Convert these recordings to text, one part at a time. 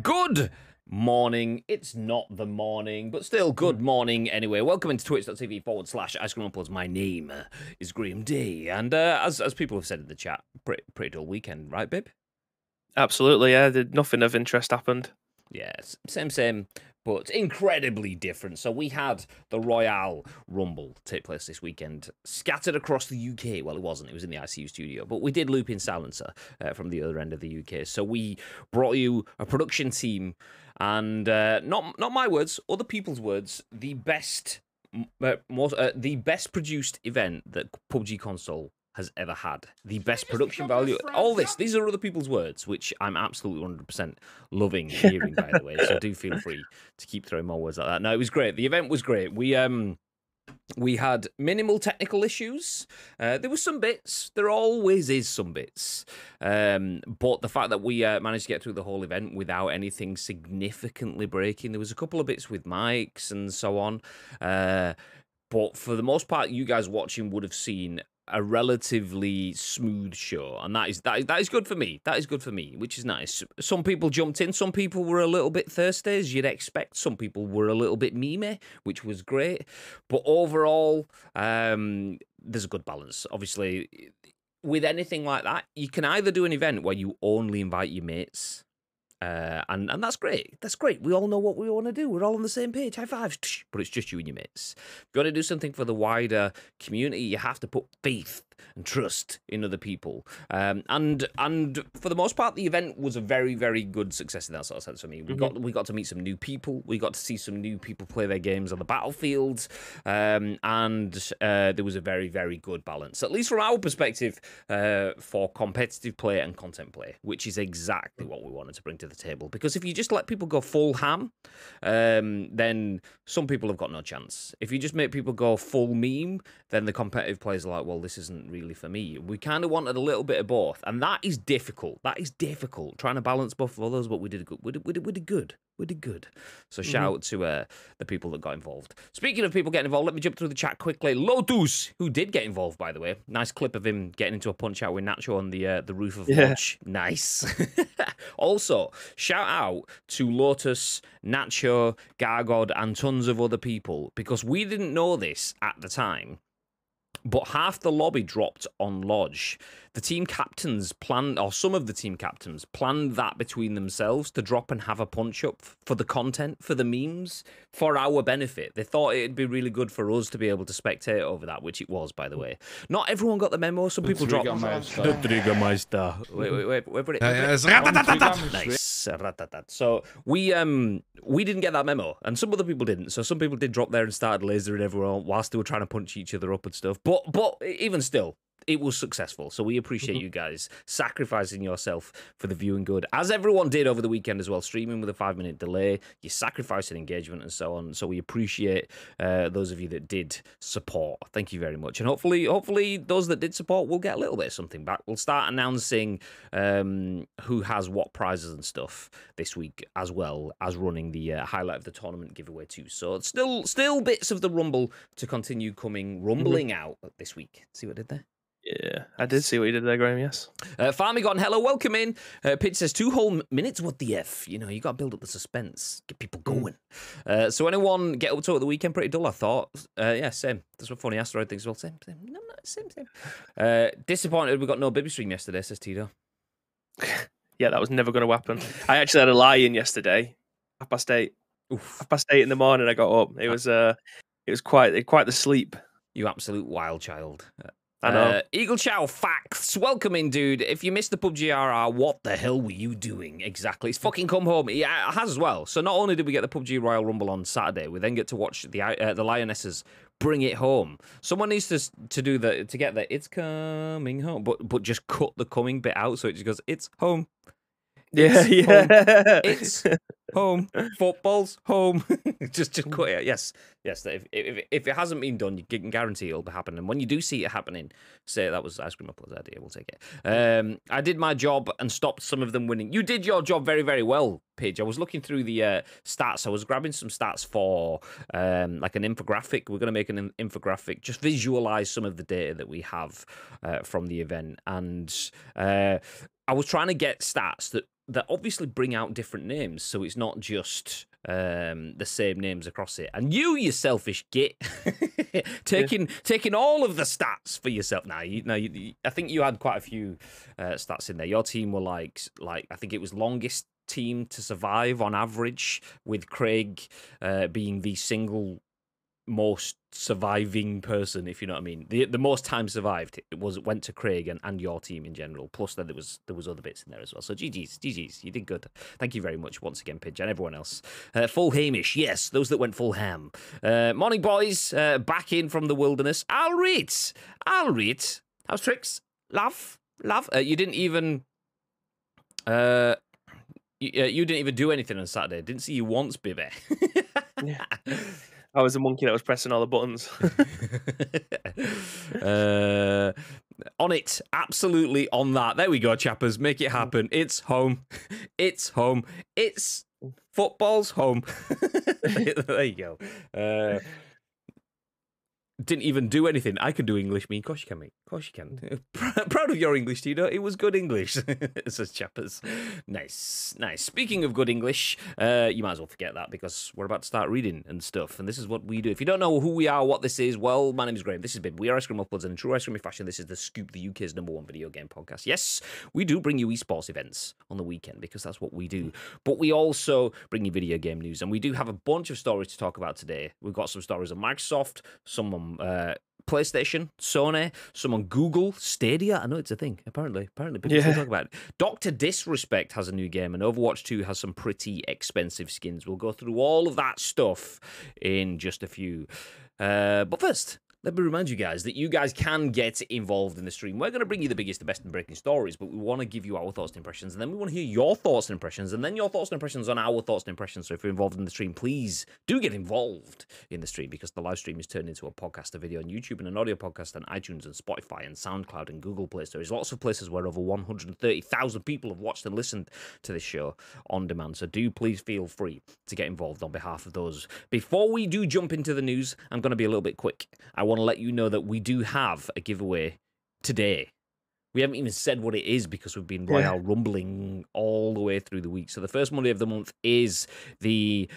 Good morning. It's not the morning, but still good morning anyway. Welcome into twitch.tv/Ice Cream Uploads. My name is Graham D. And as people have said in the chat, pretty dull weekend, right, babe? Absolutely, yeah. Nothing of interest happened. Yes, same, but incredibly different. So we had the Royale Rumble take place this weekend, scattered across the UK. Well, it wasn't. It was in the ICU studio, but we did loop in Silencer from the other end of the UK. So we brought you a production team, and not my words, other people's words, the best produced event that PUBG console has ever had. The best production value. All this. These are other people's words, which I'm absolutely 100% loving hearing, by the way. So do feel free to keep throwing more words like that. No, it was great. The event was great. We had minimal technical issues. There were some bits. There always is some bits. But the fact that we managed to get through the whole event without anything significantly breaking. There was a couple of bits with mics and so on. But for the most part, you guys watching would have seen a relatively smooth show, and that is good for me. That is good for me, which is nice. Some people jumped in, some people were a little bit thirsty, as you'd expect. Some people were a little bit memey, which was great. But overall, there's a good balance. Obviously, with anything like that, you can either do an event where you only invite your mates. And that's great. That's great. We all know what we want to do. We're all on the same page. High fives. But it's just you and your mates. If you want to do something for the wider community, you have to put faith and trust in other people. And for the most part, the event was a very, very good success in that sort of sense for me. We got to meet some new people. We got to see some new people play their games on the battlefield. And there was a very, very good balance, at least from our perspective, for competitive play and content play, which is exactly what we wanted to bring to the table. Because if you just let people go full ham, then some people have got no chance. If you just make people go full meme, then the competitive players are like, well, this isn't really for me. We kind of wanted a little bit of both, and that is difficult. That is difficult, trying to balance both of those, but we did good. We did good. We did good. So shout out to the people that got involved. Speaking of people getting involved, let me jump through the chat quickly. Lotus, who did get involved, by the way. Nice clip of him getting into a punch-out with Nacho on the roof of Lodge. Nice. Also, shout out to Lotus, Nacho, Gargod, and tons of other people, because we didn't know this at the time, but half the lobby dropped on Lodge. The team captains planned, or some of the team captains planned that between themselves to drop and have a punch-up for the content, for the memes, for our benefit. They thought it'd be really good for us to be able to spectate over that, which it was, by the way. Not everyone got the memo. Some people dropped. The Triggermeister. Wait. Nice. So we didn't get that memo, and some other people didn't. So some people did drop there and started lasering everyone whilst they were trying to punch each other up and stuff. But even still, it was successful. So we appreciate you guys sacrificing yourself for the viewing good, as everyone did over the weekend as well, streaming with a 5-minute delay. You're sacrificing engagement and so on. So we appreciate those of you that did support. Thank you very much. And hopefully those that did support will get a little bit of something back. We'll start announcing who has what prizes and stuff this week, as well as running the highlight of the tournament giveaway too. So it's still bits of the Rumble to continue rumbling out this week. See what I did there? Yeah, I did see what you did there, Graham, yes. Farmigon, hello, welcome in. Pitch says 2 whole minutes, what the F? You know, you got to build up the suspense, get people going. So anyone get up to it the weekend? Pretty dull, I thought. Yeah, same. That's what Funny Asteroid thinks as well. Same. No, same. Disappointed we got no Bibby stream yesterday, says Tito. Yeah, that was never going to happen. I actually had a lie-in yesterday, 8:30. Oof. 8:30 in the morning I got up. It was quite the sleep. You absolute wild child. I know. Eagle Chow facts. Welcome in, dude. If you missed the PUBG RR, what the hell were you doing? Exactly. It's fucking come home. Yeah, it has as well. So not only did we get the PUBG Royal Rumble on Saturday, we then get to watch the Lionesses bring it home. Someone needs to do to get the "it's coming home," but just cut the coming bit out so it just goes "it's home." It's home. It's home. Football's home. just cut it. Yes. If it hasn't been done, you can guarantee it'll be happening. And when you do see it happening, say that was Ice Cream Uploads' idea. We'll take it. I did my job and stopped some of them winning. You did your job very, very well, Paige. I was looking through the stats. I was grabbing some stats for like an infographic. We're going to make an infographic, just visualize some of the data that we have from the event. And I was trying to get stats that that obviously bring out different names, so it's not just the same names across it. And you selfish git, taking all of the stats for yourself. Now, I think you had quite a few stats in there. Your team were like I think it was longest team to survive on average, with Craig being the single most surviving person, if you know what I mean. The most time survived went to Craig and your team in general. Plus then there was other bits in there as well. So GG's, you did good. Thank you very much once again, Pidge, and everyone else. Full Hamish, yes, those that went full ham. Morning, boys. Back in from the wilderness. I'll read. How's tricks? Love. You didn't even you didn't even do anything on Saturday. Didn't see you once, baby. Yeah. I was the monkey that was pressing all the buttons. On it, absolutely on that. There we go, chappers. Make it happen. It's home. It's home. It's football's home. There you go. Didn't even do anything. I can do English, me. Of course you can, mate. Of course you can. Proud of your English, Tino. It was good English, says Chappers. Nice. Speaking of good English, you might as well forget that because we're about to start reading and stuff, and this is what we do. If you don't know who we are, what this is, well, my name is Graham. This is Bib. We are Ice Cream Uploads, and in true Ice Cream fashion, this is The Scoop, the UK's #1 video game podcast. Yes, we do bring you esports events on the weekend because that's what we do, but we also bring you video game news, and we do have a bunch of stories to talk about today. We've got some stories on Microsoft, some on PlayStation, Sony, some on Google, Stadia. I know it's a thing. Apparently people still talk about it. Dr. Disrespect has a new game, and Overwatch 2 has some pretty expensive skins. We'll go through all of that stuff in just a few. But first, let me remind you guys that you guys can get involved in the stream. We're going to bring you the biggest, the best, and breaking stories, but we want to give you our thoughts and impressions, and then we want to hear your thoughts and impressions, and then your thoughts and impressions on our thoughts and impressions. So if you're involved in the stream, please do get involved in the stream, because the live stream is turned into a podcast, a video on YouTube, and an audio podcast on iTunes and Spotify and SoundCloud and Google Play. So there's lots of places where over 130,000 people have watched and listened to this show on demand. So do please feel free to get involved on behalf of those. Before we do jump into the news, I'm going to be a little bit quick. I want to let you know that we do have a giveaway today. We haven't even said what it is because we've been royal rumbling all the way through the week. So the first Monday of the month is the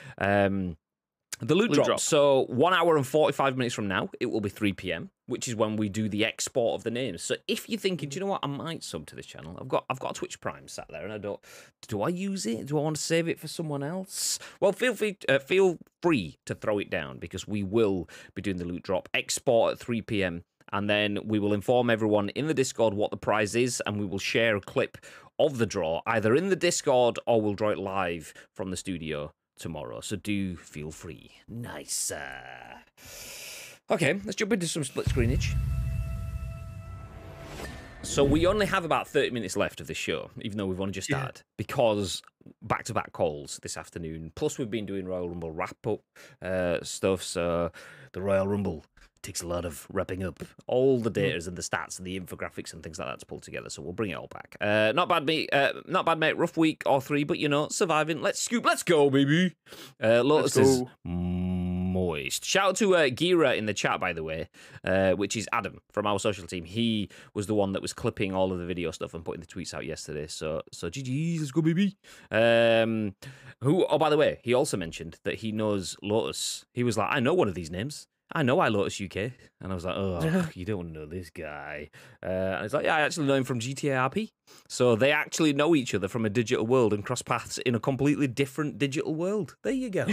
loot drop. So 1 hour and 45 minutes from now, it will be 3 p.m., which is when we do the export of the names. So if you're thinking, do you know what, I might sub to this channel. I've got a Twitch Prime sat there, and do I use it? Do I want to save it for someone else? Well, feel free to throw it down, because we will be doing the loot drop export at 3 p.m. And then we will inform everyone in the Discord what the prize is, and we will share a clip of the draw either in the Discord or we'll draw it live from the studio tomorrow. So do feel free. Nice. Okay, let's jump into some split screenage. So we only have about 30 minutes left of this show, even though we've only just started, because back-to-back calls this afternoon. Plus, we've been doing Royal Rumble wrap-up stuff, so the Royal Rumble takes a lot of wrapping up all the data and the stats and the infographics and things like that to pull together, so we'll bring it all back. Not bad, mate. Rough week or three, but you know, surviving. Let's scoop. Let's go, baby. Lotus is moist. Shout out to Gira in the chat, by the way, which is Adam from our social team. He was the one that was clipping all of the video stuff and putting the tweets out yesterday. So GG, let's go, baby. Oh, by the way, he also mentioned that he knows Lotus. He was like, I know one of these names. I know Lotus UK. And I was like, oh, you don't want to know this guy. And he's like, yeah, I actually know him from GTA RP. So they actually know each other from a digital world and cross paths in a completely different digital world. There you go.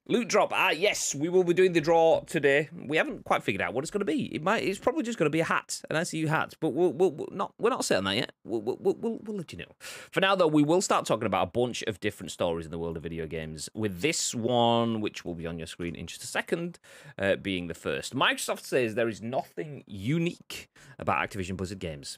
Loot drop. Yes, we will be doing the draw today. We haven't quite figured out what it's going to be. It's probably just going to be a hat, an ICU hat. But we're not saying that yet. We'll let you know. For now, though, we will start talking about a bunch of different stories in the world of video games. With this one, which will be on your screen in just a second, being the first. Microsoft says there is nothing unique about Activision Blizzard games.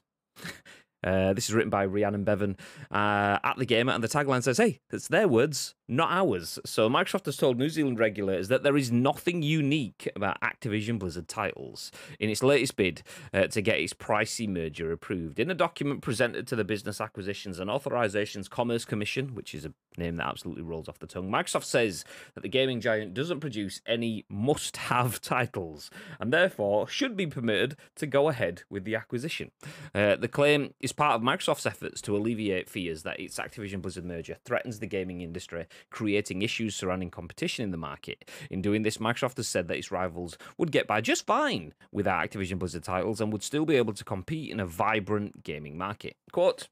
This is written by RHIANNON BEVAN at The Gamer, and the tagline says, hey, it's their words, not ours. So Microsoft has told New Zealand regulators that there is nothing unique about Activision Blizzard titles in its latest bid to get its pricey merger approved. In a document presented to the Business Acquisitions and Authorizations Commerce Commission, which is a name that absolutely rolls off the tongue, Microsoft says that the gaming giant doesn't produce any must-have titles and therefore should be permitted to go ahead with the acquisition. The claim is part of Microsoft's efforts to alleviate fears that its Activision Blizzard merger threatens the gaming industry, creating issues surrounding competition in the market. In doing this, Microsoft has said that its rivals would get by just fine without Activision Blizzard titles and would still be able to compete in a vibrant gaming market. Quote,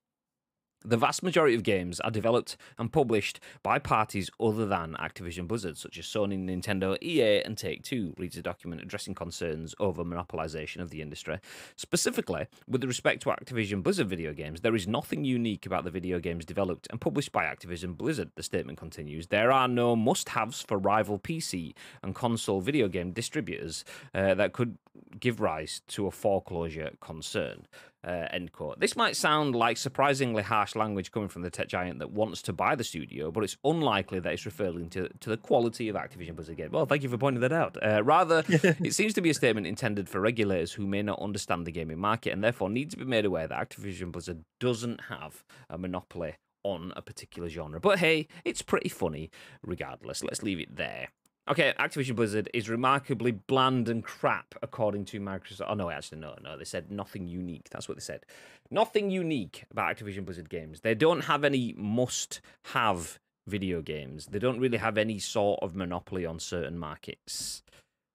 "The vast majority of games are developed and published by parties other than Activision Blizzard, such as Sony, Nintendo, EA, and Take-Two," reads a document addressing concerns over monopolization of the industry. Specifically, with respect to Activision Blizzard video games, there is nothing unique about the video games developed and published by Activision Blizzard, the statement continues. There are no must-haves for rival PC and console video game distributors that could give rise to a foreclosure concern. End quote. This might sound like surprisingly harsh language coming from the tech giant that wants to buy the studio, but it's unlikely that it's referring to the quality of Activision Blizzard game. Well, thank you for pointing that out. Rather, it seems to be a statement intended for regulators who may not understand the gaming market and therefore need to be made aware that Activision Blizzard doesn't have a monopoly on a particular genre. But hey, it's pretty funny regardless. Let's leave it there. Okay, Activision Blizzard is remarkably bland and crap, according to Microsoft. Oh, no, actually, no. They said nothing unique. That's what they said. Nothing unique about Activision Blizzard games. They don't have any must-have video games. They don't really have any sort of monopoly on certain markets.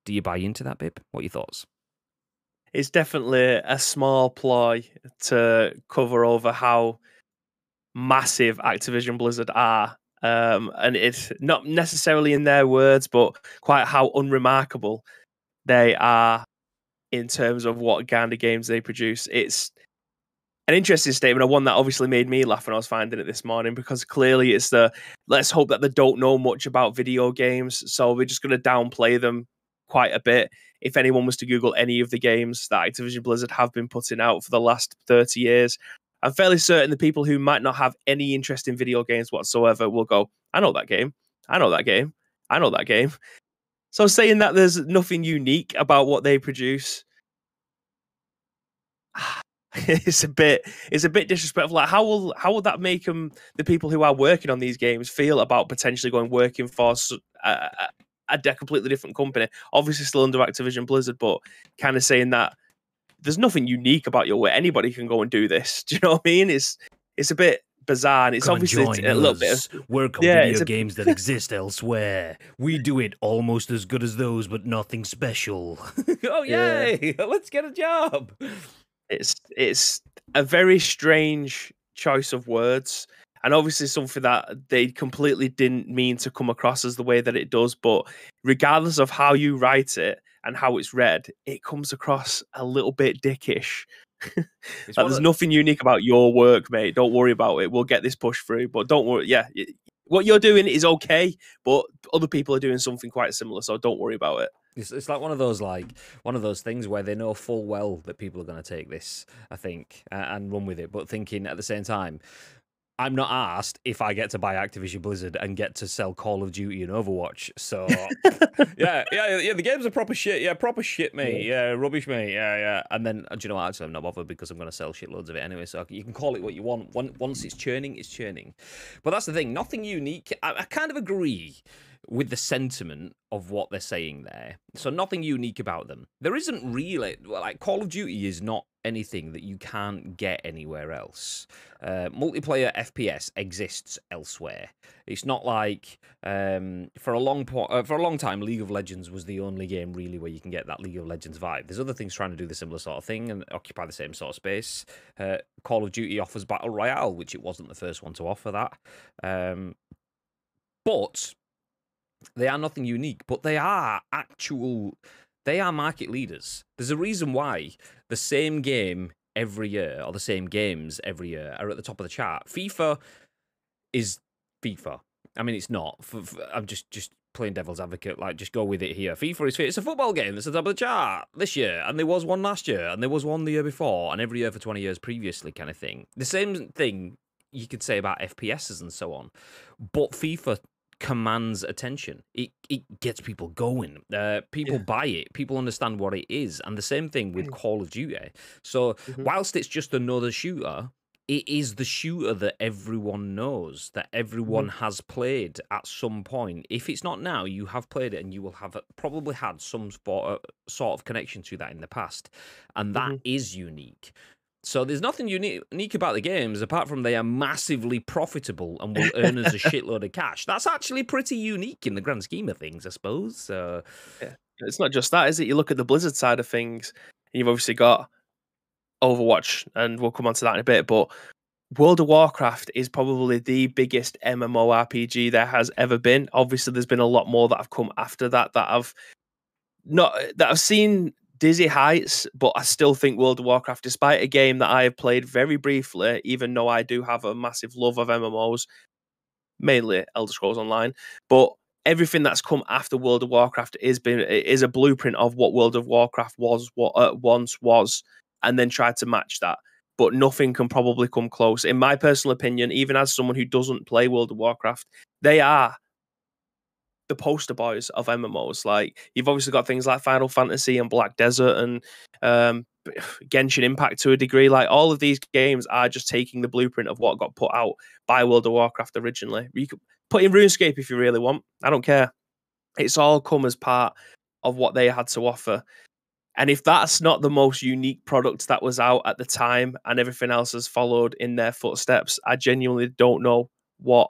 Do you buy into that, Bib? What are your thoughts? It's definitely a small ploy to cover over how massive Activision Blizzard are. And it's not necessarily in their words, but quite how unremarkable they are in terms of what kind of games they produce. It's an interesting statement, and one that obviously made me laugh when I was finding it this morning, because clearly it's let's hope that they don't know much about video games, so we're just going to downplay them quite a bit. If anyone was to Google any of the games that Activision Blizzard have been putting out for the last 30 years, I'm fairly certain the people who might not have any interest in video games whatsoever will go, I know that game. I know that game. I know that game. So saying that there's nothing unique about what they produce, it's a bit disrespectful. Like, how will that make the people who are working on these games feel about potentially going working for a completely different company? Obviously still under Activision Blizzard, but kind of saying that there's nothing unique about your way. Anybody can go and do this. Do you know what I mean? It's a bit bizarre, and it's obviously a little bit of work on video games that exist elsewhere. We do it almost as good as those, but nothing special. Oh yay! Yeah. Let's get a job. It's a very strange choice of words, and obviously something that they completely didn't mean to come across as the way that it does. But regardless of how you write it and how it's read, it comes across a little bit dickish. Like, there's nothing unique about your work, mate. Don't worry about it. We'll get this pushed through, but don't worry. Yeah, what you're doing is okay, but other people are doing something quite similar, so don't worry about it. It's like one of those things where they know full well that people are going to take this, I think, and run with it, but thinking at the same time, I'm not asked if I get to buy Activision Blizzard and get to sell Call of Duty and Overwatch. So, yeah, the games are proper shit. Yeah, proper shit, mate. Yeah, rubbish, mate. Yeah. And then, do you know what? Actually, I'm not bothered because I'm going to sell shitloads of it anyway. So you can call it what you want. Once it's churning, it's churning. But that's the thing. Nothing unique. I kind of agree with the sentiment of what they're saying there. So nothing unique about them. There isn't really, like, Call of Duty is not anything that you can't get anywhere else. Multiplayer FPS exists elsewhere. It's not like for a long time, League of Legends was the only game really where you can get that League of Legends vibe. There's other things trying to do the similar sort of thing and occupy the same sort of space. Call of Duty offers Battle Royale, which it wasn't the first one to offer that. But they are nothing unique, but they are market leaders. There's a reason why the same game every year, or the same games every year, are at the top of the chart. FIFA is FIFA. I mean, it's not. I'm just playing devil's advocate. Like, just go with it here. FIFA it's a football game that's at the top of the chart this year, and there was one last year, and there was one the year before, and every year for 20 years previously, kind of thing. The same thing you could say about FPSs and so on, but FIFA commands attention. It gets people going. People buy it. People understand what it is. And the same thing with Call of Duty. So whilst it's just another shooter, it is the shooter that everyone knows, that everyone has played at some point. If it's not now, you have played it, and you will have probably had some sort of connection to that in the past. And that is unique. So there's nothing unique about the games, apart from they are massively profitable and will earn us a shitload of cash. That's actually pretty unique in the grand scheme of things, I suppose. So it's not just that, is it? You look at the Blizzard side of things, and you've obviously got Overwatch, and we'll come on to that in a bit, but World of Warcraft is probably the biggest MMORPG there has ever been. Obviously, there's been a lot more that have come after that have seen dizzy heights, but I still think World of Warcraft, despite a game that I have played very briefly, even though I do have a massive love of MMOs, mainly Elder Scrolls Online, but everything that's come after World of Warcraft is a blueprint of what World of Warcraft was, what once was, and then tried to match that. But nothing can probably come close. In my personal opinion, even as someone who doesn't play World of Warcraft, they are the poster boys of MMOs. Like, you've obviously got things like Final Fantasy and Black Desert and Genshin Impact to a degree. Like, all of these games are just taking the blueprint of what got put out by World of Warcraft originally. You could put in RuneScape if you really want. I don't care. It's all come as part of what they had to offer. And if that's not the most unique product that was out at the time, and everything else has followed in their footsteps, I genuinely don't know what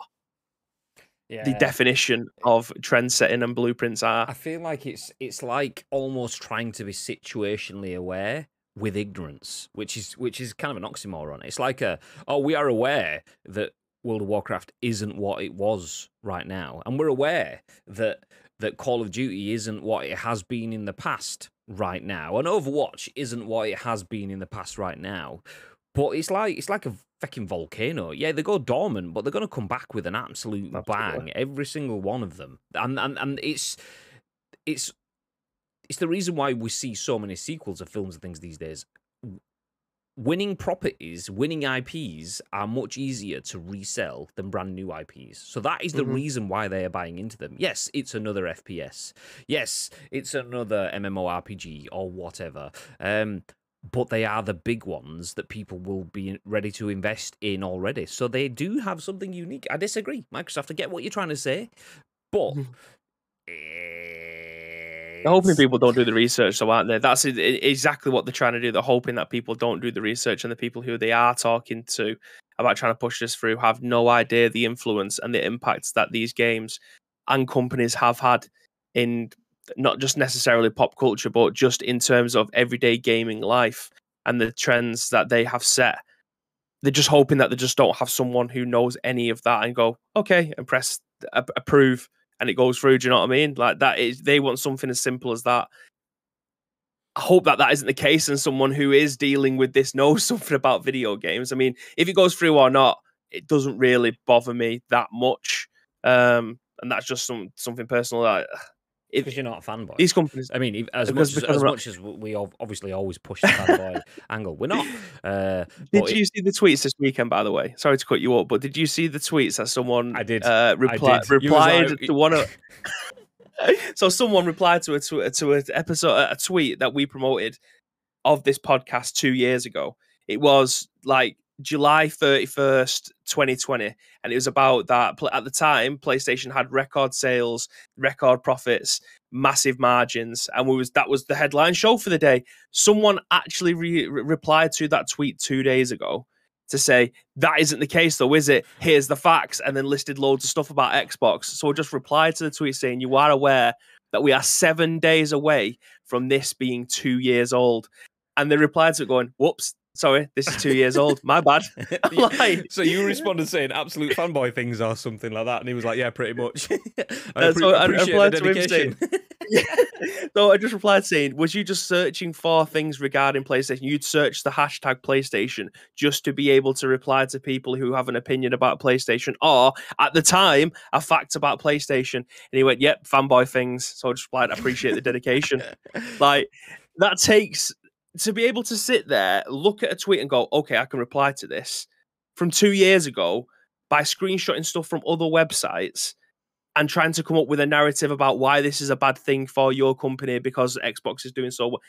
the definition of trend setting and blueprints are. I feel like it's like almost trying to be situationally aware with ignorance, which is kind of an oxymoron. It's like we are aware that World of Warcraft isn't what it was right now, and we're aware that Call of Duty isn't what it has been in the past right now, and Overwatch isn't what it has been in the past right now. But it's like a fucking volcano. Yeah, they go dormant, but they're going to come back with an absolute bang, every single one of them. And it's the reason why we see so many sequels of films and things these days. Winning properties, winning IPs are much easier to resell than brand new IPs. So that is the reason why they are buying into them. Yes, it's another FPS. Yes, it's another MMORPG or whatever. But they are the big ones that people will be ready to invest in already. So they do have something unique. I disagree, Microsoft. I get what you're trying to say, but they're hoping people don't do the research, so aren't they? That's exactly what they're trying to do. They're hoping that people don't do the research, and the people who they are talking to about trying to push this through have no idea the influence and the impacts that these games and companies have had in not just necessarily pop culture, but just in terms of everyday gaming life and the trends that they have set. They're just hoping that they just don't have someone who knows any of that and go, okay, and press approve, and it goes through. Do you know what I mean? Like, that is, they want something as simple as that. I hope that isn't the case, and someone who is dealing with this knows something about video games. I mean, if it goes through or not, it doesn't really bother me that much. And that's just something personal that because you're not a fanboy. These companies, I mean, as much as we obviously always push the fanboy angle, we're not. Did you see the tweets this weekend? By the way, sorry to cut you up, but did you see the tweets that someone I did replied to one of? So someone replied to a tweet that we promoted of this podcast 2 years ago. It was like July 31st, 2020. And it was about that at the time, PlayStation had record sales, record profits, massive margins. And that was the headline show for the day. Someone actually replied to that tweet 2 days ago to say, that isn't the case though, is it? Here's the facts. And then listed loads of stuff about Xbox. So I just replied to the tweet saying, you are aware that we are 7 days away from this being 2 years old. And they replied to it going, whoops, sorry, this is 2 years old. My bad. Like, so you responded saying absolute fanboy things or something like that. And he was like, yeah, pretty much. I appreciate the dedication. So I just replied saying, was you just searching for things regarding PlayStation? You'd search the hashtag PlayStation just to be able to reply to people who have an opinion about PlayStation, or at the time, a fact about PlayStation. And he went, yep, fanboy things. So I just replied, I appreciate the dedication. Like, that takes... to be able to sit there, look at a tweet and go, okay, I can reply to this from 2 years ago by screenshotting stuff from other websites and trying to come up with a narrative about why this is a bad thing for your company because Xbox is doing so well.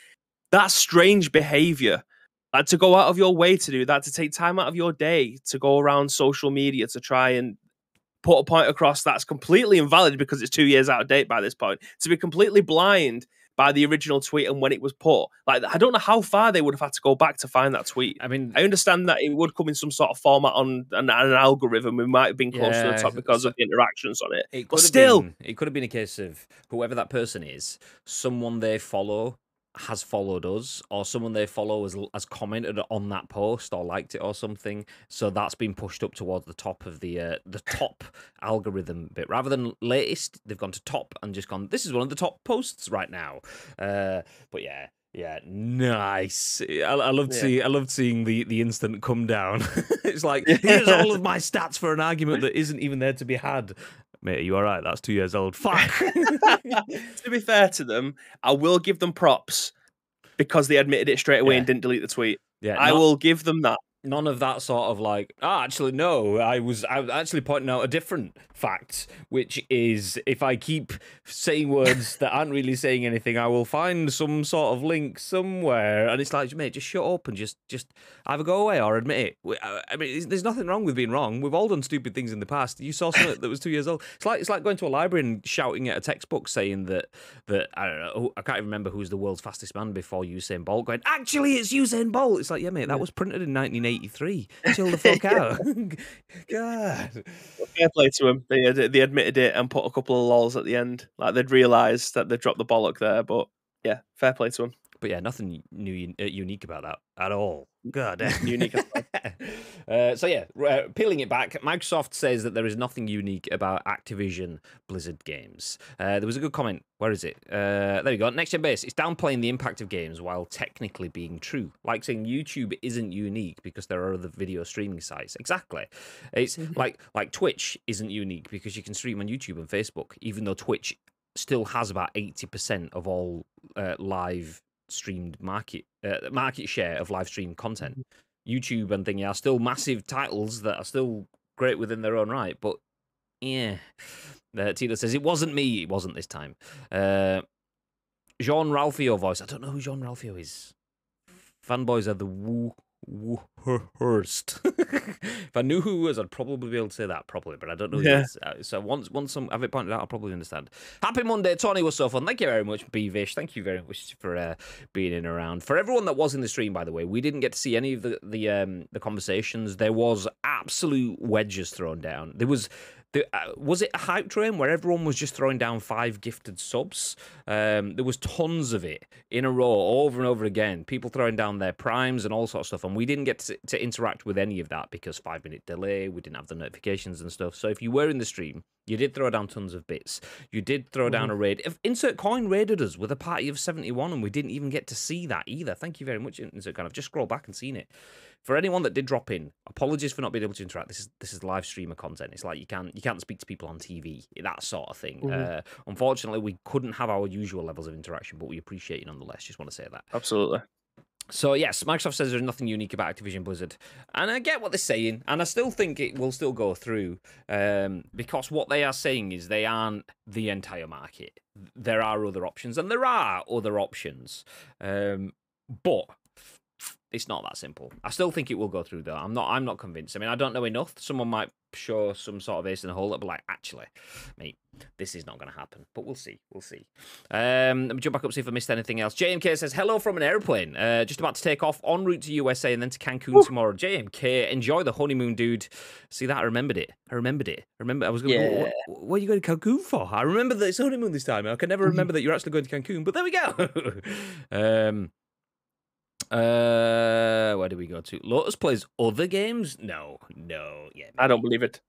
That's strange behavior. Like, to go out of your way to do that, to take time out of your day to go around social media to try and put a point across that's completely invalid because it's 2 years out of date by this point, to be completely blind by the original tweet and when it was put. Like, I don't know how far they would have had to go back to find that tweet. I mean, I understand that it would come in some sort of format on an algorithm. We might have been close to the top because of the interactions on it. But still, it could have been a case of whoever that person is, someone they follow has followed us, or someone they follow has commented on that post or liked it or something. So that's been pushed up towards the top of the top algorithm bit rather than latest. They've gone to top and just gone, this is one of the top posts right now. But yeah. Yeah, nice. I loved seeing the instant come down. It's like, here's all of my stats for an argument that isn't even there to be had. Mate, are you all right? That's 2 years old. Fuck. To be fair to them, I will give them props because they admitted it straight away and didn't delete the tweet. Yeah, I will give them that. None of that sort of like, actually, no, I was actually pointing out a different fact, which is if I keep saying words that aren't really saying anything, I will find some sort of link somewhere. And it's like, mate, just shut up and just either go away or admit it. I mean, there's nothing wrong with being wrong. We've all done stupid things in the past. You saw something that was 2 years old. It's like going to a library and shouting at a textbook saying that I don't know, I can't even remember who's the world's fastest man before Usain Bolt, going, actually, it's Usain Bolt. It's like, yeah, mate, that was printed in 1983. Chill the fuck out. God. Fair play to them. They admitted it and put a couple of lols at the end. Like, they'd realised that they dropped the bollock there. But yeah, fair play to them. But yeah, nothing unique about that at all. God. Unique. So yeah, peeling it back, Microsoft says that there is nothing unique about Activision Blizzard games. There was a good comment. Where is it? There we go. Next Gen Base. It's downplaying the impact of games while technically being true. Like saying YouTube isn't unique because there are other video streaming sites. Exactly. It's like Twitch isn't unique because you can stream on YouTube and Facebook, even though Twitch still has about 80% of all live streamed market share of live stream content. YouTube and thingy are still massive titles that are still great within their own right, but yeah. Tito says, it wasn't me, it wasn't this time. Jean Ralphio voice. I don't know who Jean Ralphio is. Fanboys are the worst. If I knew who it was, I'd probably be able to say that properly, but I don't know who it is. So once I have it pointed out, I'll probably understand. Happy Monday, Tony was so fun. Thank you very much, Bevish. Thank you very much for being in and around. For everyone that was in the stream, by the way, we didn't get to see any of the conversations. There was absolute wedges thrown down. There was it a hype train where everyone was just throwing down 5 gifted subs? There was tons of it in a row, over and over again. People throwing down their primes and all sorts of stuff, and we didn't get to interact with any of that because 5-minute delay, we didn't have the notifications and stuff. So if you were in the stream, you did throw down tons of bits. You did throw down a raid. If Insert Coin raided us with a party of 71, and we didn't even get to see that either. Thank you very much, Insert Coin. I've just scrolled back and seen it. For anyone that did drop in, apologies for not being able to interact. This is live streamer content. It's like you can't speak to people on TV, that sort of thing. Unfortunately, we couldn't have our usual levels of interaction, but we appreciate you nonetheless. Just want to say that. Absolutely. So yes, Microsoft says there's nothing unique about Activision Blizzard, and I get what they're saying, and I still think it will still go through, because what they are saying is they aren't the entire market. There are other options, and there are other options, but it's not that simple. I still think it will go through, though. I'm not convinced. I mean, I don't know enough. Someone might show some sort of ace in the hole, but like, actually, mate, this is not going to happen. But we'll see. We'll see. Let me jump back up, see if I missed anything else. JMK says, hello from an airplane. Just about to take off en route to USA and then to Cancun tomorrow. JMK, enjoy the honeymoon, dude. See that? I remembered it. I was going to what are you going to Cancun for? I remember that it's honeymoon this time. I can never remember that you're actually going to Cancun, but there we go. Where do we go to? Lotus plays other games? No. Yeah, I don't believe it.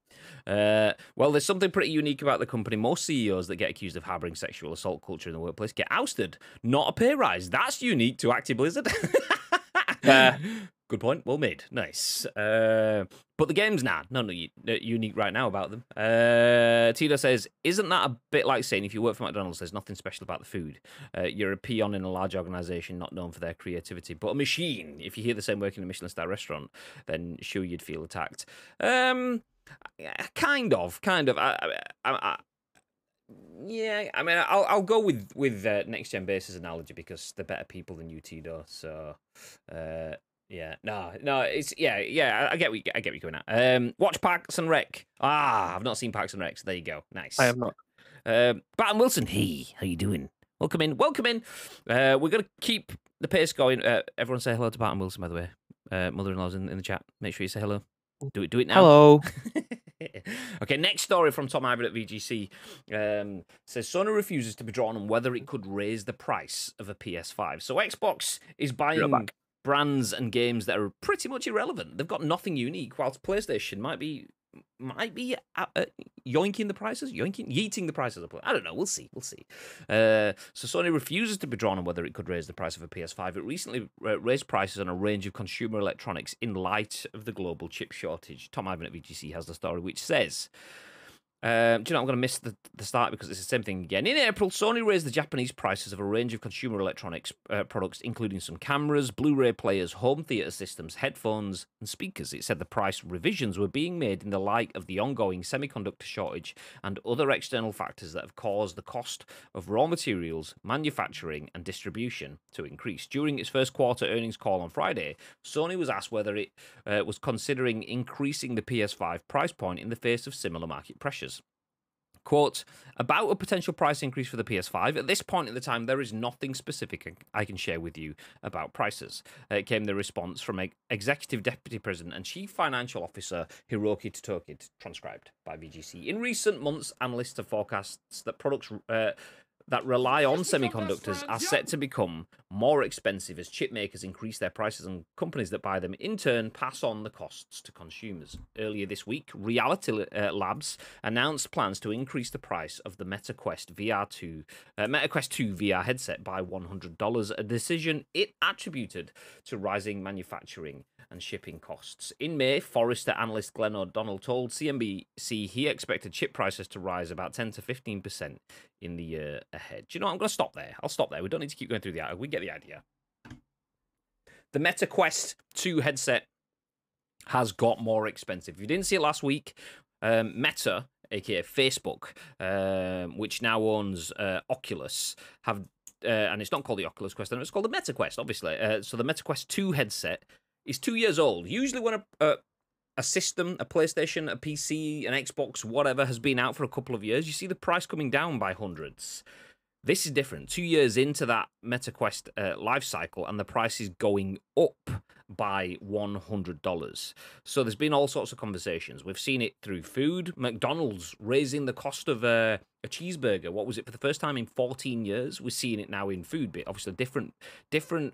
Well, there's something pretty unique about the company. Most CEOs that get accused of harboring sexual assault culture in the workplace get ousted, not a pay rise. That's unique to Activision Blizzard. Good point. Well made. Nice. But the game's not unique right now about them. Tito says, isn't that a bit like saying if you work for McDonald's, there's nothing special about the food? You're a peon in a large organisation not known for their creativity, but a machine. If you hear the same work in a Michelin star restaurant, then sure you'd feel attacked. Kind of. Yeah, I mean, I'll go with next gen basis analogy because they're better people than UT So, yeah, no, it's yeah. I get what you're going at. Watch Parks and Rec. I've not seen Parks and Rec. So there you go. I Nice. have not. Barton Wilson. Hey, how you doing? Welcome in. Welcome in. We're gonna keep the pace going. Everyone say hello to Barton Wilson, by the way. Mother-in-law's in the chat. Make sure you say hello. Do it now. Hello. Okay, next story from Tom Ivan at VGC says Sony refuses to be drawn on whether it could raise the price of a PS5. So Xbox is buying brands and games that are pretty much irrelevant. They've got nothing unique, whilst PlayStation might be yoinking the prices, yeeting the prices up. I don't know. We'll see. So Sony refuses to be drawn on whether it could raise the price of a PS5. It recently raised prices on a range of consumer electronics in light of the global chip shortage. Tom Ivan at VGC has the story, which says, do you know, I'm going to miss the start because it's the same thing again. In April, Sony raised the Japanese prices of a range of consumer electronics products, including some cameras, Blu-ray players, home theater systems, headphones, and speakers. It said the price revisions were being made in the light of the ongoing semiconductor shortage and other external factors that have caused the cost of raw materials, manufacturing, and distribution to increase. During its first quarter earnings call on Friday, Sony was asked whether it was considering increasing the PS5 price point in the face of similar market pressures. Quote, about a potential price increase for the PS5. At this point in the time, there is nothing specific I can share with you about prices. Came the response from Executive Deputy President and Chief Financial Officer Hiroki Totoki, transcribed by VGC. In recent months, analysts have forecast that products that rely on semiconductors are set to become more expensive as chip makers increase their prices and companies that buy them in turn pass on the costs to consumers. Earlier this week, Reality Labs announced plans to increase the price of the Meta Quest 2 VR headset by $100, a decision it attributed to rising manufacturing and shipping costs. In May, Forrester analyst Glenn O'Donnell told CNBC he expected chip prices to rise about 10 to 15% in the year ahead. Do you know what? I'm going to stop there. I'll stop there. We don't need to keep going through the article. We get the idea. The Meta Quest 2 headset has got more expensive. If you didn't see it last week, Meta, aka Facebook, which now owns Oculus, have and it's not called the Oculus Quest, it's called the Meta Quest, obviously. So the Meta Quest 2 headset is 2 years old. Usually when a system, a PlayStation, a PC, an Xbox, whatever, has been out for a couple of years, you see the price coming down by hundreds. This is different. 2 years into that Meta Quest life cycle, and the price is going up by $100. So there's been all sorts of conversations. We've seen it through food. McDonald's raising the cost of a cheeseburger. What was it, for the first time in 14 years? We're seeing it now in food, but obviously different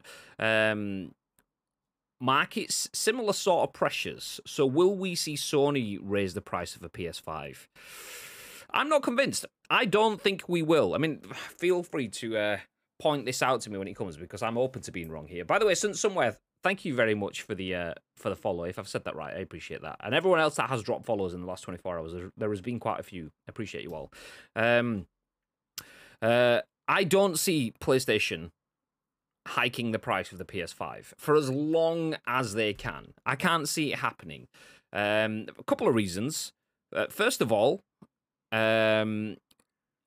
markets, similar sort of pressures. So will we see Sony raise the price of a PS5? I'm not convinced. I don't think we will. I mean, feel free to point this out to me when it comes, because I'm open to being wrong here. By the way, somewhere, thank you very much for the follow. If I've said that right, I appreciate that. And everyone else that has dropped follows in the last 24 hours, there has been quite a few. I appreciate you all. I don't see PlayStation hiking the price of the PS5 for as long as they can. I can't see it happening. A couple of reasons. First of all,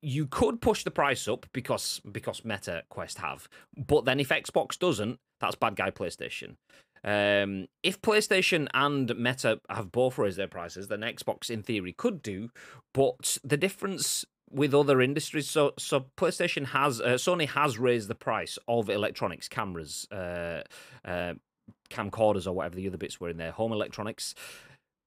you could push the price up because Meta Quest have, but then if Xbox doesn't, that's bad guy PlayStation. If PlayStation and Meta have both raised their prices, then Xbox in theory could do, but the difference with other industries, so PlayStation has, Sony has raised the price of electronics, cameras, camcorders, or whatever the other bits were in their home electronics.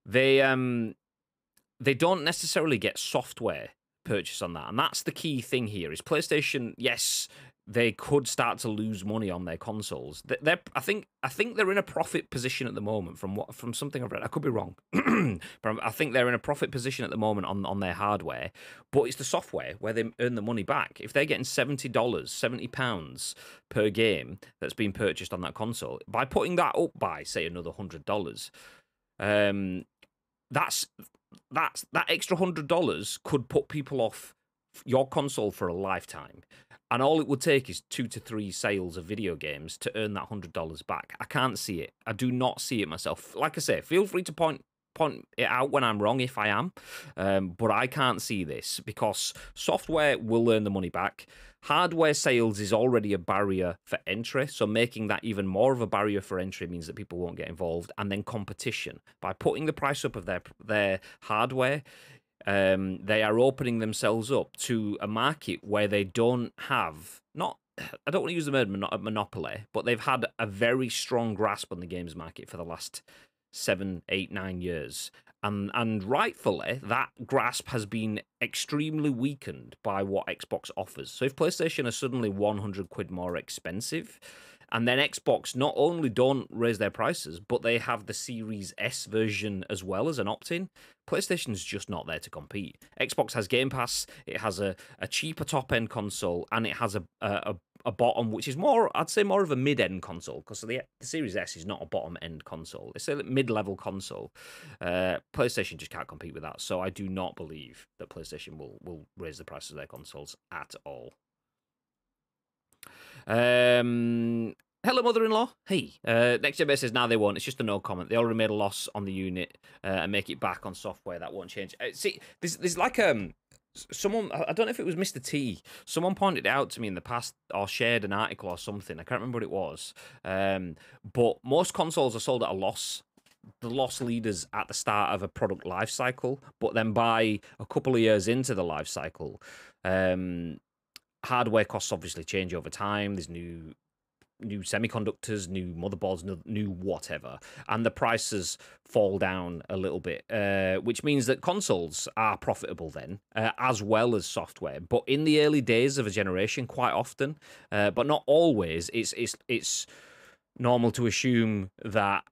They don't necessarily get software purchase on that, and that's the key thing here. Is PlayStation, yes, they could start to lose money on their consoles. I think they're in a profit position at the moment. From something I've read, I could be wrong, but I think they're in a profit position at the moment on their hardware. But it's the software where they earn the money back. If they're getting £70 per game that's being purchased on that console, by putting that up by say another $100, that extra $100 could put people off your console for a lifetime. And all it would take is 2 to 3 sales of video games to earn that $100 back. I can't see it. I do not see it myself. Like I say, feel free to point point it out when I'm wrong if I am, but I can't see this because software will earn the money back. Hardware sales is already a barrier for entry, so making that even more of a barrier for entry means that people won't get involved. And then competition. By putting the price up of their hardware, they are opening themselves up to a market where they don't have, not, I don't want to use the word monopoly, but they've had a very strong grasp on the games market for the last 7, 8, 9 years. And rightfully, that grasp has been extremely weakened by what Xbox offers. So if PlayStation are suddenly 100 quid more expensive, and then Xbox not only don't raise their prices, but they have the Series S version as well as an opt-in, PlayStation's just not there to compete. Xbox has Game Pass, it has a cheaper top-end console, and it has a bottom, which is more, I'd say, more of a mid-end console, because the Series S is not a bottom-end console. It's a mid-level console. PlayStation just can't compete with that, so I do not believe that PlayStation will raise the price of their consoles at all. Hello, mother-in-law. Hey. Next Gen says, now they won't. It's just a no comment. They already made a loss on the unit and make it back on software. That won't change. See, there's like someone, I don't know if it was Mr. T, someone pointed it out to me in the past or shared an article or something. I can't remember what it was. But most consoles are sold at a loss. The loss leaders at the start of a product life cycle, but then by a couple of years into the life cycle, hardware costs obviously change over time. There's new semiconductors, new motherboards, new whatever, and the prices fall down a little bit, which means that consoles are profitable then, as well as software. But in the early days of a generation, quite often, but not always, it's normal to assume that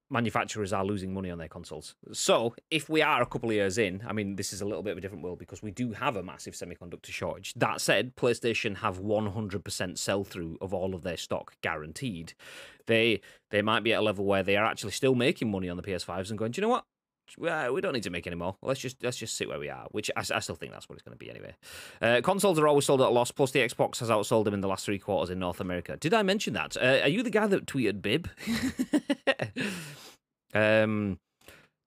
manufacturers are losing money on their consoles. So if we are a couple of years in, I mean, this is a little bit of a different world because we do have a massive semiconductor shortage. That said, PlayStation have 100% sell-through of all of their stock guaranteed. They might be at a level where they are actually still making money on the PS5s and going, do you know what? We don't need to make any more. Let's just sit where we are, which I still think that's what it's going to be anyway. Consoles are always sold at a loss, plus the Xbox has outsold them in the last 3 quarters in North America. Did I mention that? Are you the guy that tweeted Bib?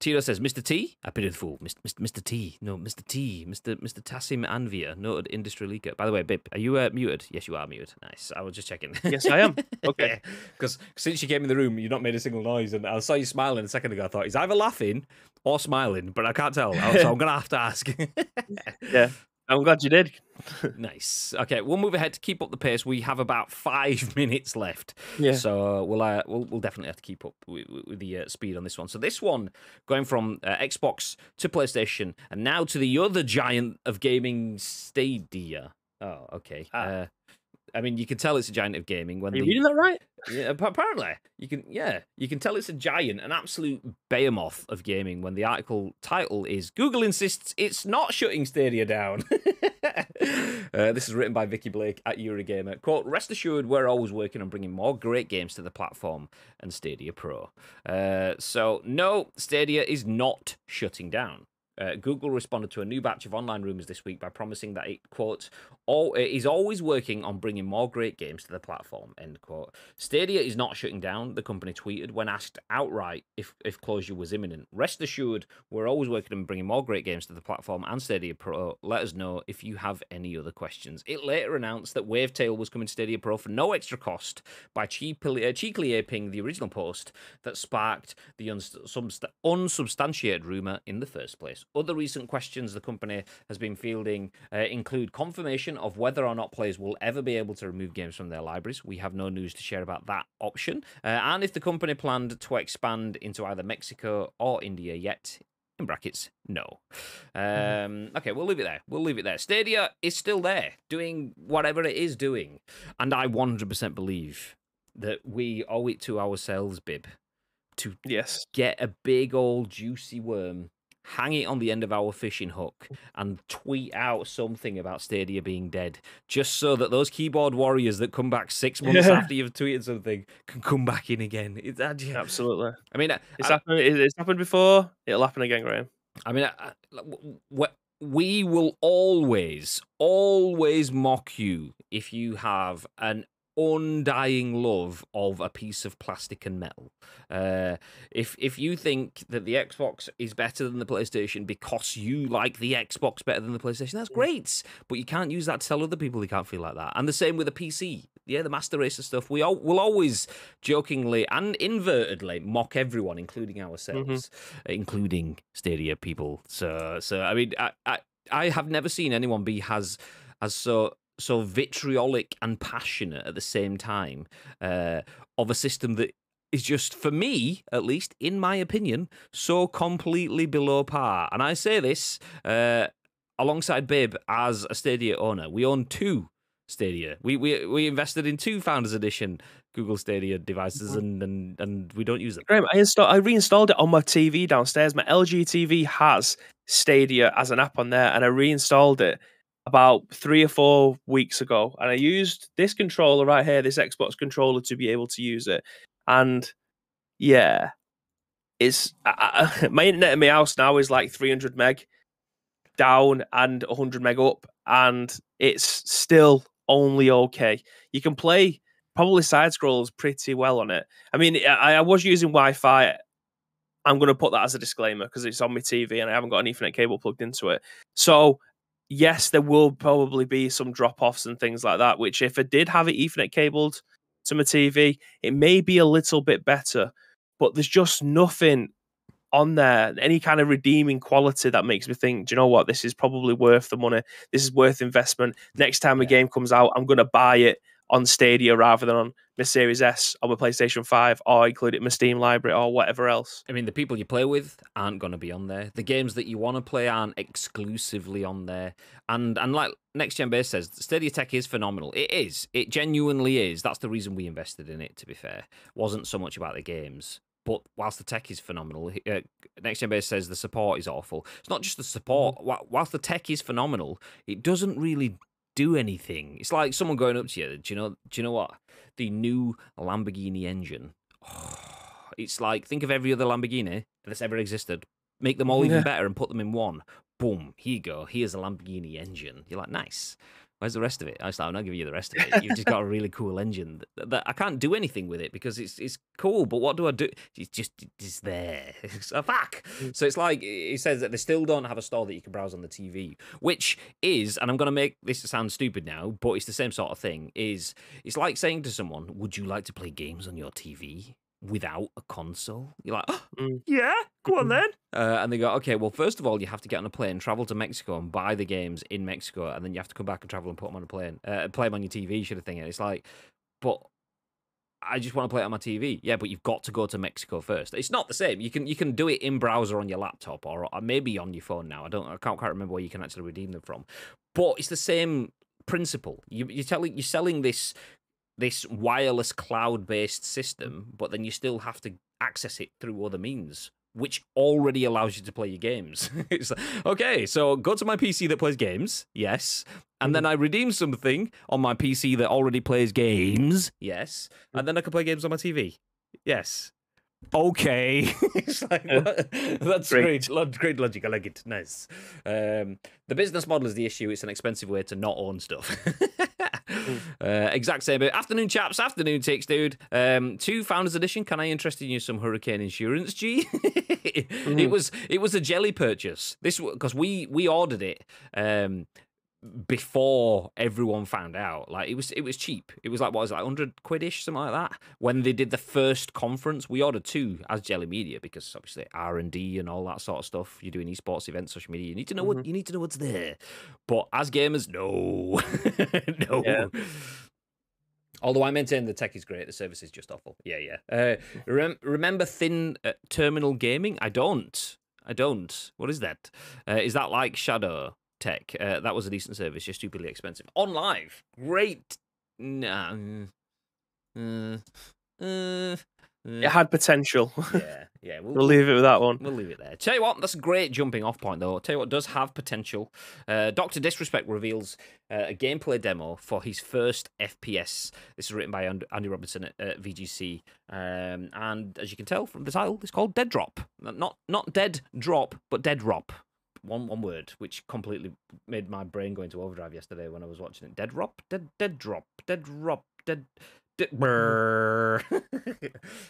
Tito says, Mr. T? I pity the fool. Mr. T. No, Mr. T. Mr. Tassim Anvia, noted industry leaker. By the way, Bib, are you muted? Yes, you are muted. Nice. I was just checking. Yes, I am. Okay. Because since you came in the room, you've not made a single noise, and I saw you smiling a second ago. I thought, he's either laughing or smiling, but I can't tell, so I'm going to have to ask. Yeah. I'm glad you did. Nice. Okay, we'll move ahead to keep up the pace. We have about 5 minutes left. Yeah. So we'll definitely have to keep up with the speed on this one. So this one, going from Xbox to PlayStation, and now to the other giant of gaming, Stadia. Oh, okay. I mean, you can tell it's a giant of gaming when Are you reading that right? Yeah, apparently you can tell it's a giant, an absolute behemoth of gaming when the article title is Google insists it's not shutting Stadia down. This is written by Vikki Blake at Eurogamer. Quote, rest assured we're always working on bringing more great games to the platform and Stadia Pro. So no, Stadia is not shutting down. Google responded to a new batch of online rumors this week by promising that it, quote, is always working on bringing more great games to the platform, end quote. Stadia is not shutting down, the company tweeted when asked outright if closure was imminent. Rest assured, we're always working on bringing more great games to the platform and Stadia Pro. Let us know if you have any other questions. It later announced that Wavetale was coming to Stadia Pro for no extra cost by cheekily aping the original post that sparked the unsubstantiated rumor in the first place. Other recent questions the company has been fielding include confirmation of whether or not players will ever be able to remove games from their libraries. We have no news to share about that option. And if the company planned to expand into either Mexico or India yet. In brackets, no. Okay, we'll leave it there. Stadia is still there, doing whatever it is doing. And I 100% believe that we owe it to ourselves, Bib, to get a big old juicy worm, hang it on the end of our fishing hook, and tweet out something about Stadia being dead, just so that those keyboard warriors that come back 6 months after you've tweeted something can come back in again. Absolutely. I mean, it's happened before. It'll happen again, Graham. I mean, we will always mock you if you have an undying love of a piece of plastic and metal. If you think that the Xbox is better than the PlayStation because you like the Xbox better than the PlayStation, that's great. But you can't use that to tell other people they can't feel like that. And the same with a PC. Yeah, the Master Racer stuff. We'll always jokingly and invertedly mock everyone, including ourselves, including Stadia people. So I mean, I have never seen anyone be as so vitriolic and passionate at the same time of a system that is just, for me, at least, in my opinion, so completely below par. And I say this alongside Babe as a Stadia owner. We own 2 Stadia. We invested in 2 Founders Edition Google Stadia devices, and we don't use them. Graham, I reinstalled it on my TV downstairs. My LG TV has Stadia as an app on there, and I reinstalled it about 3 or 4 weeks ago, and I used this controller right here, this Xbox controller, to be able to use it. And yeah, it's my internet in my house now is like 300 meg down and 100 meg up, and it's still only okay. You can play probably side scrolls pretty well on it. I mean, I was using Wi-Fi. I'm going to put that as a disclaimer because it's on my TV and I haven't got an Ethernet cable plugged into it. So yes, there will probably be some drop-offs and things like that, which if I did have it Ethernet cabled to my TV, it may be a little bit better. But there's just nothing on there, any kind of redeeming quality that makes me think, do you know what, this is probably worth the money. This is worth investment. Next time a game comes out, I'm going to buy it on Stadia rather than on my Series S or my PlayStation 5 or include it in my Steam library or whatever else. I mean, the people you play with aren't going to be on there. The games that you want to play aren't exclusively on there. And like Next Gen Base says, Stadia tech is phenomenal. It is. It genuinely is. That's the reason we invested in it, to be fair. Wasn't so much about the games. But whilst the tech is phenomenal, Next Gen Base says the support is awful. It's not just the support. Whilst the tech is phenomenal, it doesn't really do anything. It's like someone going up to you. Do you know what? The new Lamborghini engine. Oh, it's like, think of every other Lamborghini that's ever existed. Make them all even better and put them in one. Boom. Here you go. Here's a Lamborghini engine. You're like, nice. Where's the rest of it? I was like, I'm not giving you the rest of it. You've just got a really cool engine that I can't do anything with it because it's cool. But what do I do? It's there. It's a fuck. So it's like, it says that they still don't have a store that you can browse on the TV, which is, and I'm going to make this sound stupid now, but it's the same sort of thing, it's like saying to someone, would you like to play games on your TV without a console? You're like, oh, yeah, go on then. And they go, okay, well, first of all, you have to get on a plane, travel to Mexico and buy the games in Mexico, and then you have to come back and travel and put them on a plane, play them on your TV, sort of thing. And it's like, but I just want to play it on my TV. Yeah, but you've got to go to Mexico first. It's not the same. You can do it in browser on your laptop or maybe on your phone now. I can't quite remember where you can actually redeem them from. But it's the same principle. You're selling this wireless cloud-based system, but then you still have to access it through other means, which already allows you to play your games. It's like, okay, so go to my PC that plays games, yes, and then I redeem something on my PC that already plays games, yes, and then I can play games on my TV, yes. Okay. It's like, that's great logic. I like it. Nice. The business model is the issue. It's an expensive way to not own stuff. Exact same. Afternoon, chaps. Afternoon, takes, dude. 2 Founders Edition. Can I interest in you some hurricane insurance, G? It was a jelly purchase. This because we ordered it before everyone found out. Like it was cheap. It was like, what was it, like 100 quid-ish, something like that. When they did the first conference, we ordered 2 as Jelly Media because obviously R&D and all that sort of stuff. You're doing esports events, social media. You need to know what you need to know what's there. But as gamers, no, no. Yeah. Although I maintain the tech is great, the service is just awful. Yeah. Remember thin terminal gaming? I don't. What is that? Is that like Shadow Tech? That was a decent service, just stupidly expensive. On live, great. Nah. It had potential. Yeah. We'll leave it with that one. We'll leave it there. Tell you what, that's a great jumping off point, though. Tell you what does have potential. Dr. Disrespect reveals a gameplay demo for his first FPS. This is written by Andy Robinson at VGC. And as you can tell from the title, it's called Deadrop. Not Dead Drop, but Deadrop. One word, which completely made my brain go into overdrive yesterday when I was watching it. Deadrop. Brrr.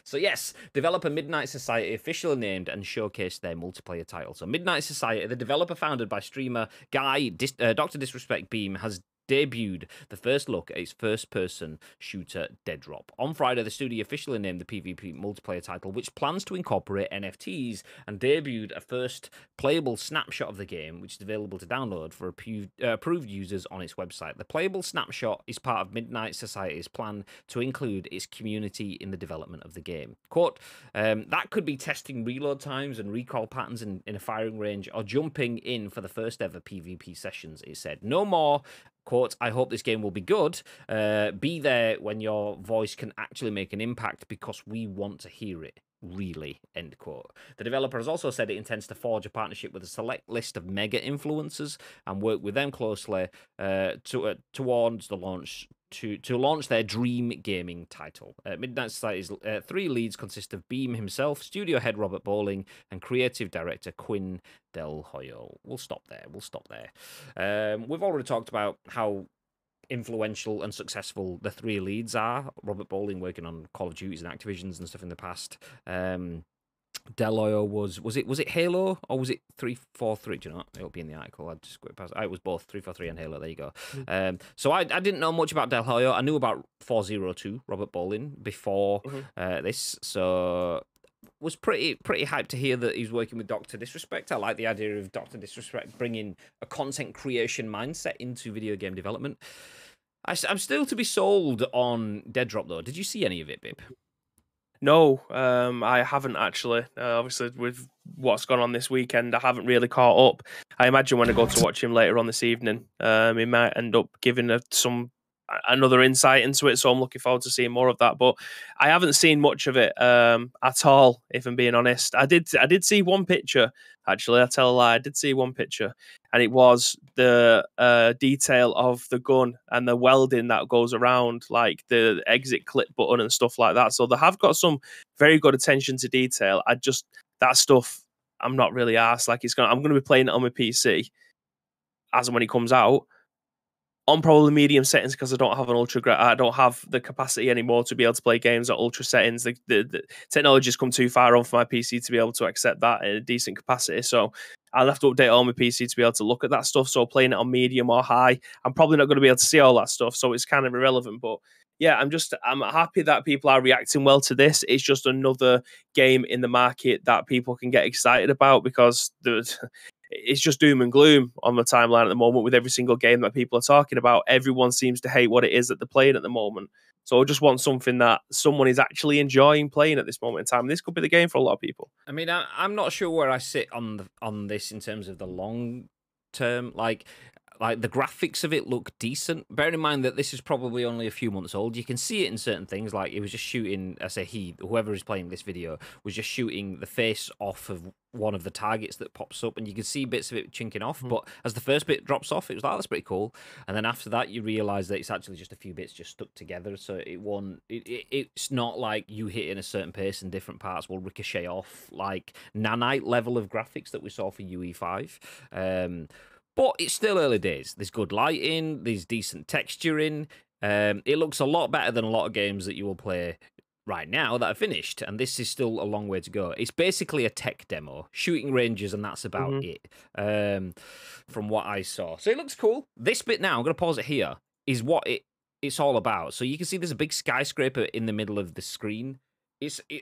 So yes, developer Midnight Society officially named and showcased their multiplayer title. So Midnight Society, the developer founded by streamer Guy Dr. Disrespect Beam, has debuted the first look at its first-person shooter Deadrop. On Friday, the studio officially named the PvP multiplayer title, which plans to incorporate NFTs, and debuted a first playable snapshot of the game, which is available to download for approved users on its website. The playable snapshot is part of Midnight Society's plan to include its community in the development of the game. Quote, that could be testing reload times and recoil patterns in a firing range, or jumping in for the first ever PvP sessions, it said. No more. Quote, I hope this game will be good. Be there when your voice can actually make an impact because we want to hear it. Really, end quote. The developer has also said it intends to forge a partnership with a select list of mega influencers and work with them closely towards the launch to launch their dream gaming title. Midnight Society's 3 leads consist of Beam himself, studio head Robert Bowling, and creative director Quinn Del Hoyo. We'll stop there. We've already talked about how influential and successful the 3 leads are. Robert Bowling working on Call of Duties and Activisions and stuff in the past. Deloyo was it Halo or was it 343? Do you know? It'll be in the article. I just got past. It was both 343 and Halo. There you go. So I didn't know much about Deloyo. I knew about 402 Robert Bowling before this. So was pretty hyped to hear that he's working with Dr. Disrespect. I like the idea of Dr. Disrespect bringing a content creation mindset into video game development. I'm still to be sold on Deadrop though. Did you see any of it, Bib? No, I haven't actually. Obviously, with what's gone on this weekend, I haven't really caught up. I imagine when I go to watch him later on this evening, he might end up giving another insight into it. So I'm looking forward to seeing more of that. But I haven't seen much of it at all, if I'm being honest. I did see one picture. Actually, I tell a lie. I did see one picture, and it was the detail of the gun and the welding that goes around, like the exit clip button and stuff like that. So they have got some very good attention to detail. That stuff, I'm not really arsed. Like I'm going to be playing it on my PC as and when it comes out, on probably medium settings because I don't have the capacity anymore to be able to play games at ultra settings. The technology's come too far on for my PC to be able to accept that in a decent capacity. So I'll have to update all my PC to be able to look at that stuff. So playing it on medium or high, I'm probably not going to be able to see all that stuff. So it's kind of irrelevant. But yeah, I'm happy that people are reacting well to this. It's just another game in the market that people can get excited about because it's just doom and gloom on the timeline at the moment with every single game that people are talking about. Everyone seems to hate what it is that they're playing at the moment. So I just want something that someone is actually enjoying playing at this moment in time. This could be the game for a lot of people. I mean, I'm not sure where I sit on this in terms of the long term. Like the graphics of it look decent. Bearing in mind that this is probably only a few months old, you can see it in certain things. Like it was just shooting. Whoever is playing this video was just shooting the face off of one of the targets that pops up, and you can see bits of it chinking off. But as the first bit drops off, it was like, that's pretty cool. And then after that, you realise that it's actually just a few bits just stuck together. So it's not like you hit in a certain pace and different parts will ricochet off like nanite level of graphics that we saw for UE5. But it's still early days. There's good lighting. There's decent texturing. It looks a lot better than a lot of games that you will play right now that are finished. And this is still a long way to go. It's basically a tech demo, shooting ranges, and that's about it from what I saw. So it looks cool. This bit now, I'm going to pause it here, is what it's all about. So you can see there's a big skyscraper in the middle of the screen.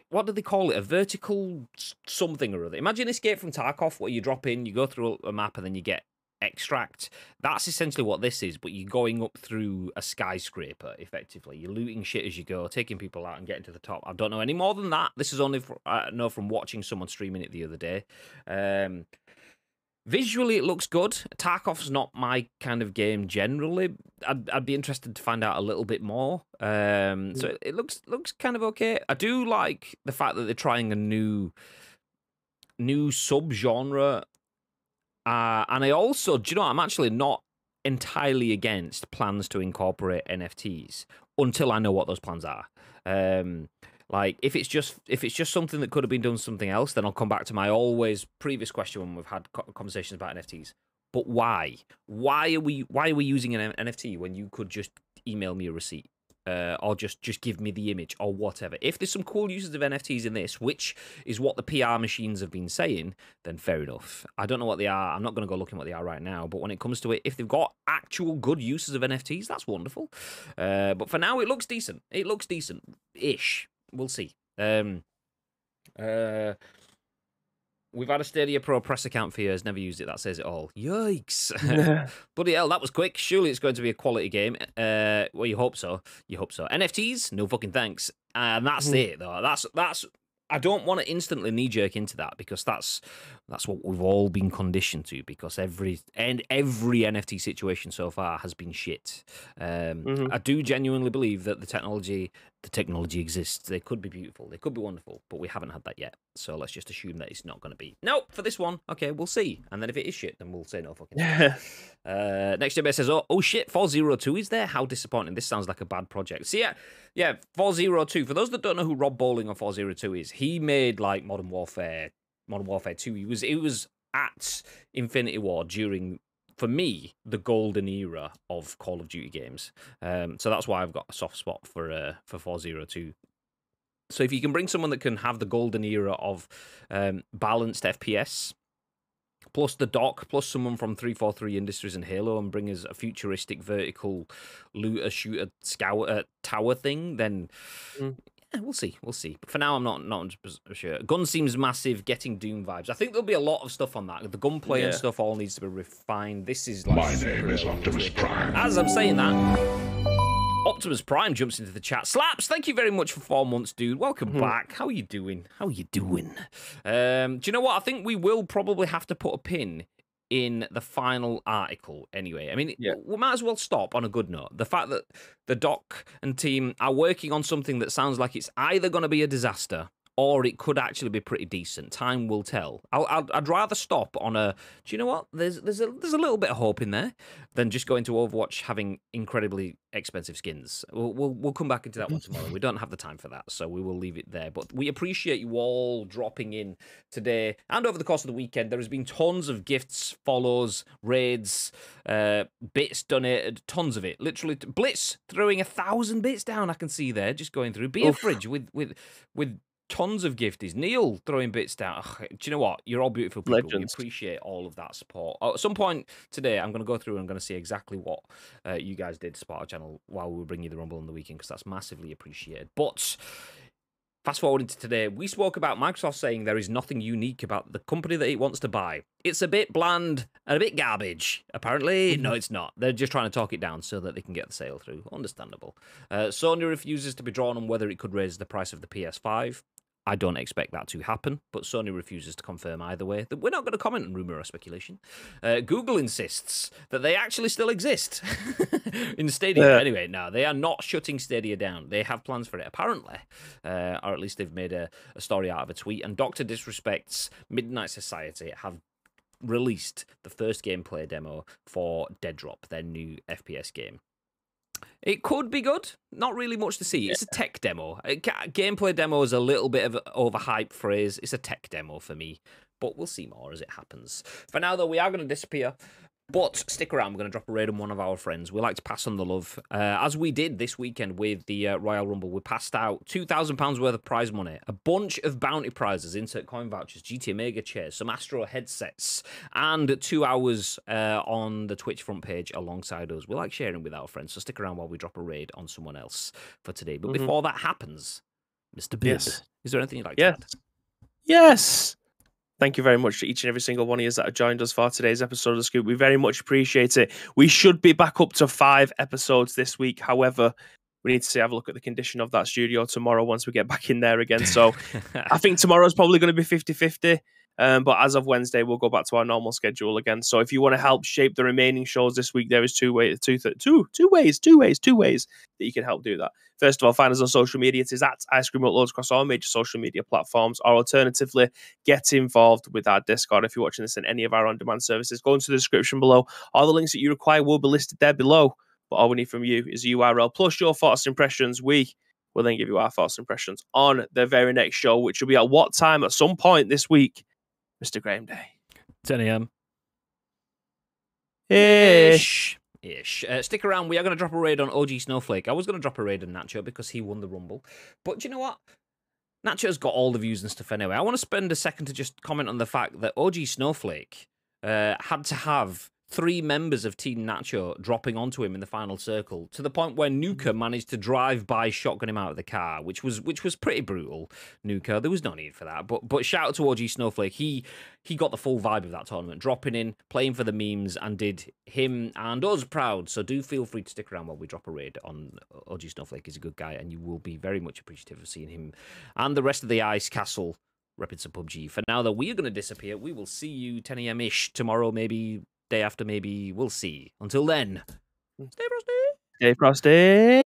What do they call it? A vertical something or other. Imagine Escape from Tarkov, where you drop in, you go through a map, and then you get extract. That's essentially what this is, but you're going up through a skyscraper effectively. You're looting shit as you go, taking people out and getting to the top. I don't know any more than that. This is only know from watching someone streaming it the other day. Visually it looks good. Tarkov's not my kind of game generally. I'd be interested to find out a little bit more. So it looks kind of okay. I do like the fact that they're trying a new sub-genre. And I also, do you know, I'm actually not entirely against plans to incorporate NFTs until I know what those plans are. Like if it's just something that could have been done something else, then I'll come back to my always previous question when we've had conversations about NFTs. But why? Why are we using an NFT when you could just email me a receipt? or just give me the image or whatever. If there's some cool uses of NFTs in this, which is what the PR machines have been saying, then fair enough. I don't know what they are. I'm not going to go looking what they are right now. But when it comes to it, if they've got actual good uses of NFTs, that's wonderful. But for now, it looks decent. It looks decent-ish. We'll see. We've had a Stadia Pro press account for years, never used it. That says it all. Yikes. Bloody hell, that was quick. Surely it's going to be a quality game. Well, you hope so. You hope so. NFTs? No fucking thanks. And that's it, though. That's. I don't want to instantly knee-jerk into that because that's what we've all been conditioned to because every NFT situation so far has been shit. I do genuinely believe that the technology exists. They could be beautiful. They could be wonderful, but we haven't had that yet. So let's just assume that it's not going to be. Nope, for this one, okay, we'll see. And then if it is shit, then we'll say no fucking Next debate says, oh shit, 402 is there? How disappointing. This sounds like a bad project. So yeah, 402. For those that don't know who Rob Bowling on 402 is, he made like Modern Warfare 2. He was at Infinity War during, for me, the golden era of Call of Duty games. So that's why I've got a soft spot for 402. So if you can bring someone that can have the golden era of balanced FPS, plus the dock, plus someone from 343 Industries and Halo, and bring us a futuristic vertical looter, shooter, scouter tower thing, then yeah, we'll see. But for now, I'm not 100% sure. Gun seems massive, getting Doom vibes. I think there'll be a lot of stuff on that. The gunplay and stuff all needs to be refined. This is like... My name is Optimus Prime. As I'm saying that... Optimus Prime jumps into the chat. Slaps, thank you very much for 4 months, dude. Welcome back. How are you doing? Do you know what? I think we will probably have to put a pin in the final article anyway. I mean, we might as well stop on a good note. The fact that the doc and team are working on something that sounds like it's either going to be a disaster or it could actually be pretty decent. Time will tell. I'd rather stop on a. Do you know what? There's a little bit of hope in there than just going to Overwatch having incredibly expensive skins. We'll come back into that one tomorrow. We don't have the time for that, so we will leave it there. But we appreciate you all dropping in today and over the course of the weekend. There has been tons of gifts, follows, raids, bits donated, tons of it. Literally, Blitz throwing 1,000 bits down. I can see there, just going through. Be a fridge with tons of gifties. Neil throwing bits down. Ugh, do you know what? You're all beautiful people. Legends. We appreciate all of that support. At some point today, I'm going to go through and I'm going to see exactly what you guys did to support our channel while we bring you the Rumble on the weekend, because that's massively appreciated. But fast forward into today, we spoke about Microsoft saying there is nothing unique about the company that it wants to buy. It's a bit bland and a bit garbage. Apparently, no, it's not. They're just trying to talk it down so that they can get the sale through. Understandable. Sony refuses to be drawn on whether it could raise the price of the PS5. I don't expect that to happen, but Sony refuses to confirm either way. We're not going to comment on rumor or speculation. Google insists that they actually still exist in Stadia. Anyway, no, they are not shutting Stadia down. They have plans for it, apparently, or at least they've made a story out of a tweet. And Dr. Disrespect's Midnight Society have released the first gameplay demo for Deadrop, their new FPS game. It could be good. Not really much to see. It's a tech demo. Gameplay demo is a little bit of an overhyped phrase. It's a tech demo for me. But we'll see more as it happens. For now, though, we are going to disappear. But stick around. We're going to drop a raid on one of our friends. We like to pass on the love. As we did this weekend with the Royal Rumble, we passed out £2,000 worth of prize money, a bunch of bounty prizes, insert coin vouchers, GT Omega chairs, some Astro headsets, and 2 hours on the Twitch front page alongside us. We like sharing with our friends, so stick around while we drop a raid on someone else for today. But before that happens, Mr. Bibb, is there anything you'd like to add? Yes. Thank you very much to each and every single one of you that have joined us for today's episode of The Scoop. We very much appreciate it. We should be back up to 5 episodes this week. However, we need to have a look at the condition of that studio tomorrow once we get back in there again. So I think tomorrow's probably going to be 50-50. But as of Wednesday, we'll go back to our normal schedule again. So if you want to help shape the remaining shows this week, there is two ways that you can help do that. First of all, find us on social media. It is at Ice Cream Uploads across all major social media platforms. Or alternatively, get involved with our Discord. If you're watching this in any of our on-demand services, go into the description below. All the links that you require will be listed there below. But all we need from you is a URL plus your thoughts and impressions. We will then give you our thoughts and impressions on the very next show, which will be at what time? At some point this week, Mr. Graham Day. 10 a.m. Ish. ish. Stick around. We are going to drop a raid on OG Snowflake. I was going to drop a raid on Nacho because he won the Rumble. But do you know what? Nacho's got all the views and stuff anyway. I want to spend a second to just comment on the fact that OG Snowflake had to have 3 members of Team Nacho dropping onto him in the final circle, to the point where Nuka managed to drive by, shotgun him out of the car, which was pretty brutal. Nuka, there was no need for that. But shout out to OG Snowflake. He got the full vibe of that tournament, dropping in, playing for the memes, and did him and us proud. So do feel free to stick around while we drop a raid on OG Snowflake. He's a good guy, and you will be very much appreciative of seeing him and the rest of the Ice Castle repping some PUBG. For now, though, we are going to disappear. We will see you 10 a.m.-ish tomorrow, maybe day after, maybe. We'll see. Until then, stay frosty. Stay frosty.